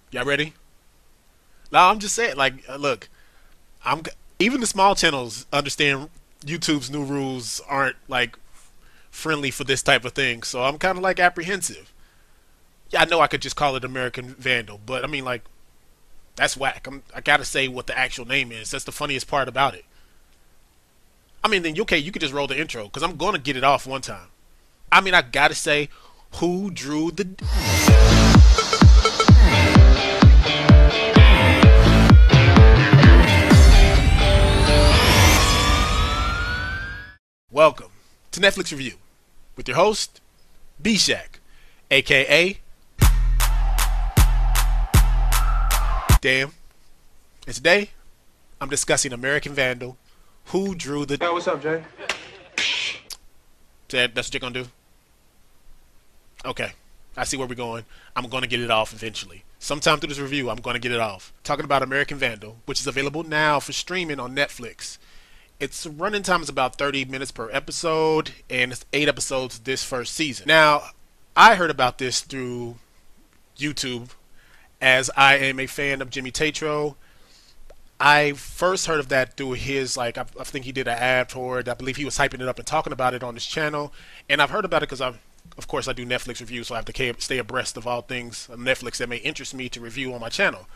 Y'all ready? No, I'm just saying. Like, look, I'm even the small channels understand YouTube's new rules aren't like friendly for this type of thing. So I'm kind of like apprehensive. Yeah, I know I could just call it American Vandal, but I mean, like, that's whack. I gotta say what the actual name is. That's the funniest part about it. I mean, then okay, you could just roll the intro because I'm gonna get it off one time. I mean, I gotta say, who drew the? Welcome to Netflix Review with your host, B Shack, aka Damn. And today, I'm discussing American Vandal. Who drew the? Yo, what's up, Jay? That's what you're gonna do. Okay, I see where we're going. I'm gonna get it off eventually. Sometime through this review, I'm gonna get it off. Talking about American Vandal, which is available now for streaming on Netflix. Its running time is about 30 minutes per episode, and it's 8 episodes this first season. Now, I heard about this through YouTube, as I am a fan of Jimmy Tatro. I first heard of that through his, like, I think he did an ad for it. I believe he was hyping it up and talking about it on his channel. And I've heard about it because of course, I do Netflix reviews, so I have to stay abreast of all things of Netflix that may interest me to review on my channel.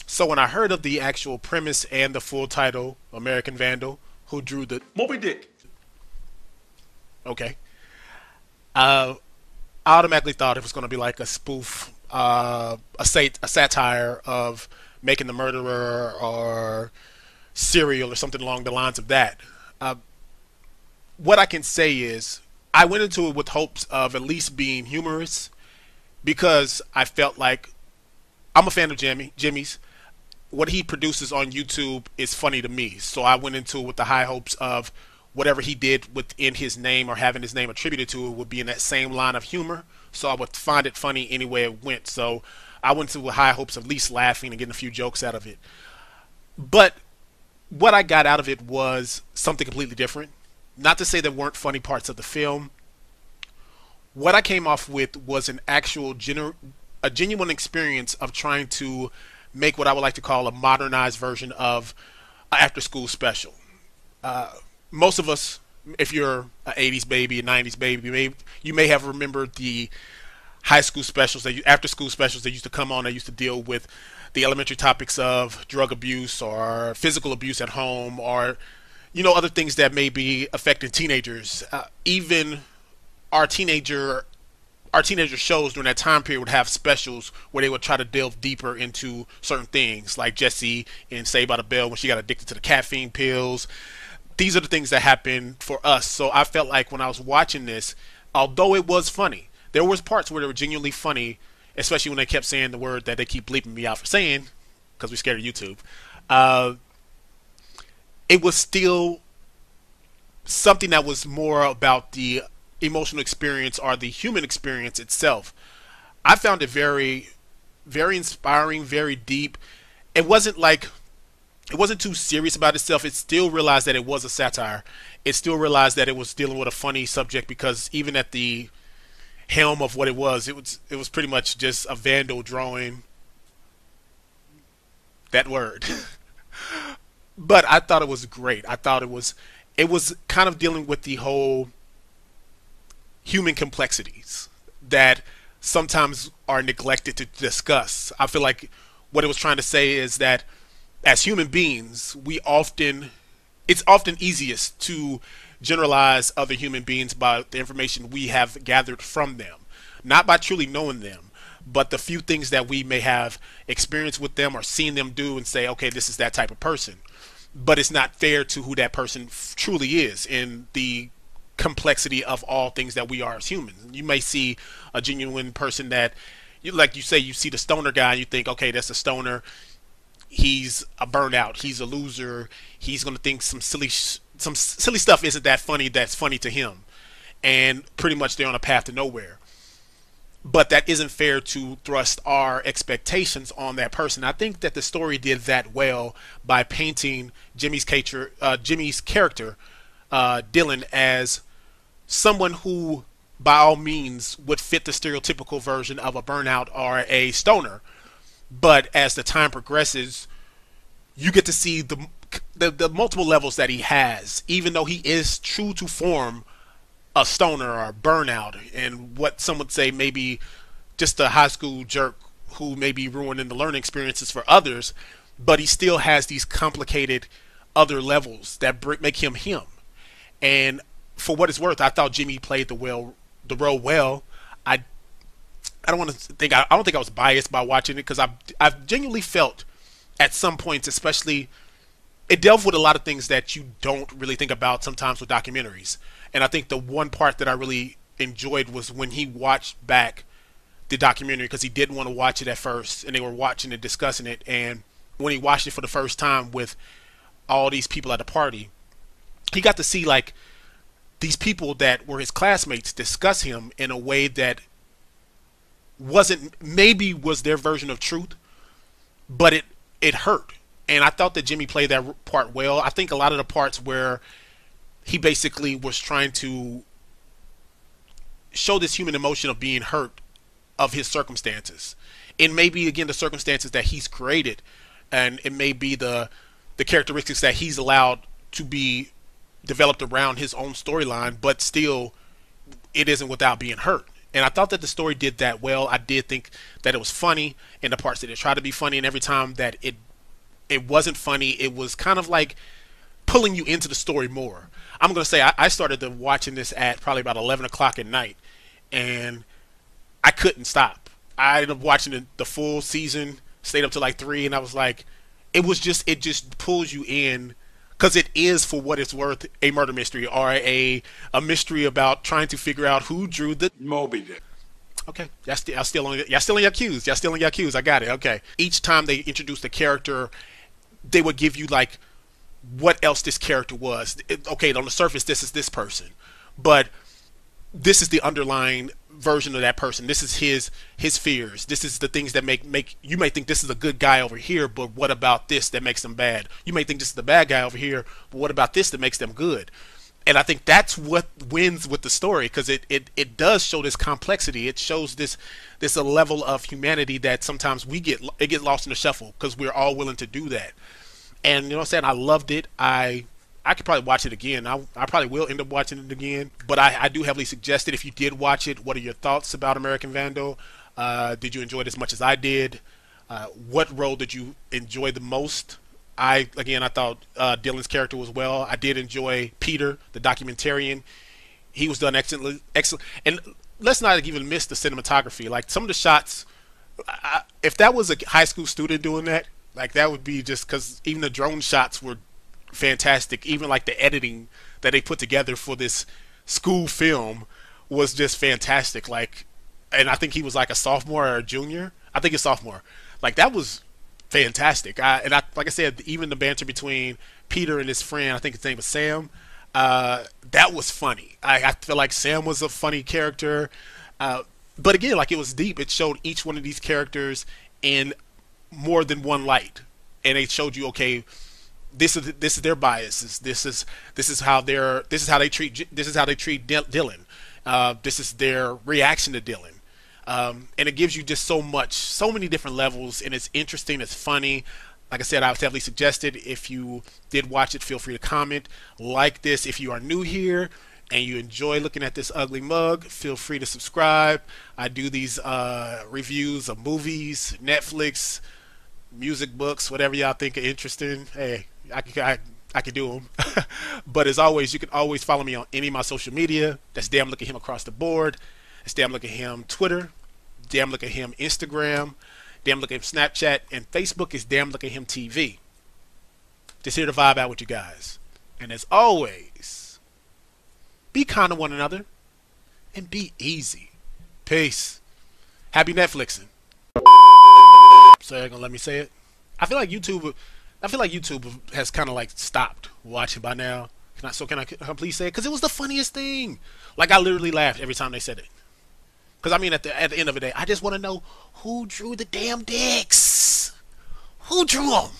So when I heard of the actual premise and the full title, American Vandal, who drew the Moby Dick. okay, I automatically thought it was going to be like a spoof, a satire of Making the Murderer or Serial or something along the lines of that. What I can say is I went into it with hopes of at least being humorous because I felt like I'm a fan of Jimmy's. What he produces on YouTube is funny to me. So I went into it with the high hopes of whatever he did within his name or having his name attributed to it would be in that same line of humor. So I would find it funny any way it went. So I went to with high hopes of at least laughing and getting a few jokes out of it. But what I got out of it was something completely different. Not to say there weren't funny parts of the film. What I came off with was an actual a genuine experience of trying to make what I would like to call a modernized version of an after school special. Most of us, if you're an 80s baby, a 90s baby, you may have remembered the high school specials, after school specials that used to come on that used to deal with the elementary topics of drug abuse or physical abuse at home or other things that may be affecting teenagers. Even our teenager our teenager shows during that time period would have specials where they would try to delve deeper into certain things, like Jessie in Saved by the Bell when she got addicted to the caffeine pills. These are the things that happen for us. So I felt like when I was watching this, although it was funny, there was parts where they were genuinely funny, especially when they kept saying the word that they keep bleeping me out for saying, because we're scared of YouTube. Uh, it was still something that was more about the emotional experience or the human experience itself. I found it very, very inspiring, very deep. It wasn't like it wasn't too serious about itself. It still realized that it was a satire. It still realized that it was dealing with a funny subject because even at the helm of what it was pretty much just a vandal drawing that word. But I thought it was great. I thought it was kind of dealing with the whole human complexities that sometimes are neglected to discuss. I feel like what it was trying to say is that as human beings, it's often easiest to generalize other human beings by the information we have gathered from them, not by truly knowing them, but the few things that we may have experienced with them or seen them do and say, okay, this is that type of person. But it's not fair to who that person truly is in the complexity of all things that we are as humans. You may see a genuine person that, like you say, you see the stoner guy and you think, okay, that's a stoner. He's a burnout. He's a loser. He's going to think some silly stuff isn't that funny that's funny to him. And pretty much they're on a path to nowhere. But that isn't fair to thrust our expectations on that person. I think that the story did that well by painting Jimmy's character, Dylan, as someone who, by all means, would fit the stereotypical version of a burnout or a stoner. But as the time progresses, you get to see the multiple levels that he has, even though he is true to form a stoner or a burnout, and what some would say maybe just a high school jerk who may be ruining the learning experiences for others, but he still has these complicated other levels that make him him. And for what it's worth, I thought Jimmy played the role well. I I don't want to think I don't think I was biased by watching it because I've genuinely felt at some points, especially it delved with a lot of things that you don't really think about sometimes with documentaries. And I think the one part that I really enjoyed was when he watched back the documentary because he didn't want to watch it at first, and they were watching it, discussing it, and when he watched it for the first time with all these people at the party, he got to see like these people that were his classmates discuss him in a way that wasn't maybe was their version of truth, but it hurt. And I thought that Jimmy played that part well. I think a lot of the parts where he basically was trying to show this human emotion of being hurt of his circumstances. It may be again the circumstances that he's created, and it may be the characteristics that he's allowed to be developed around his own storyline, but still it isn't without being hurt. And I thought that the story did that well. I did think that it was funny in the parts that it tried to be funny, and every time that it wasn't funny, it was kind of like pulling you into the story more. I'm going to say I started watching this at probably about 11 o'clock at night, and I couldn't stop. I ended up watching the full season, stayed up to like 3, and I was like, it just pulls you in because it is, for what it's worth, a murder mystery or a mystery about trying to figure out who drew the Moby Dick. Okay, y'all still on your cues. Y'all still on your cues. I got it. Okay. Each time they introduced a character, they would give you like what else this character was. Okay, on the surface, this is this person, but this is the underlying version of that person. This is his fears. This is the things that make you may think this is a good guy over here, but what about this that makes them bad? You may think this is the bad guy over here, but what about this that makes them good? And I think that's what wins with the story, because it does show this complexity. It shows this a level of humanity that sometimes it gets lost in the shuffle because we're all willing to do that. And you know what I'm saying? I loved it. I could probably watch it again. I probably will end up watching it again. But I do heavily suggest it. If you did watch it, what are your thoughts about American Vandal? Did you enjoy it as much as I did? What role did you enjoy the most? I thought Dylan's character was well. I did enjoy Peter, the documentarian. He was done excellent. And let's not even miss the cinematography. Like some of the shots, if that was a high school student doing that, like that would be just because even the drone shots were fantastic. Even like the editing that they put together for this school film was just fantastic. Like, and I think he was like a sophomore or a junior. I think he's sophomore. Like that was fantastic. Like I said, even the banter between Peter and his friend, I think his name was Sam, that was funny. I feel like Sam was a funny character, but again, like it was deep. It showed each one of these characters in more than one light, and it showed you, okay, this is their biases. This is how they treat Dylan. This is their reaction to Dylan. And it gives you just so many different levels, and it's interesting, it's funny. Like I said, I would heavily suggest it. If you did watch it, feel free to comment, like this. If you are new here and you enjoy looking at this ugly mug, feel free to subscribe. I do these reviews of movies, Netflix, music, books, whatever y'all think are interesting. Hey, I can do them. But as always, you can always follow me on any of my social media. That's Damn Look at Him across the board. It's Damn Look at Him Twitter, Damn Look at Him Instagram, Damn Look at Him Snapchat, and Facebook is Damn Look at Him TV. Just here to vibe out with you guys. And as always, be kind to one another and be easy. Peace. Happy Netflixing. So you're gonna let me say it? I feel like YouTube has kind of like stopped watching by now. Can I please say it? Because it was the funniest thing. Like I literally laughed every time they said it. Because I mean, at the end of the day, I just want to know who drew the damn dicks. Who drew them?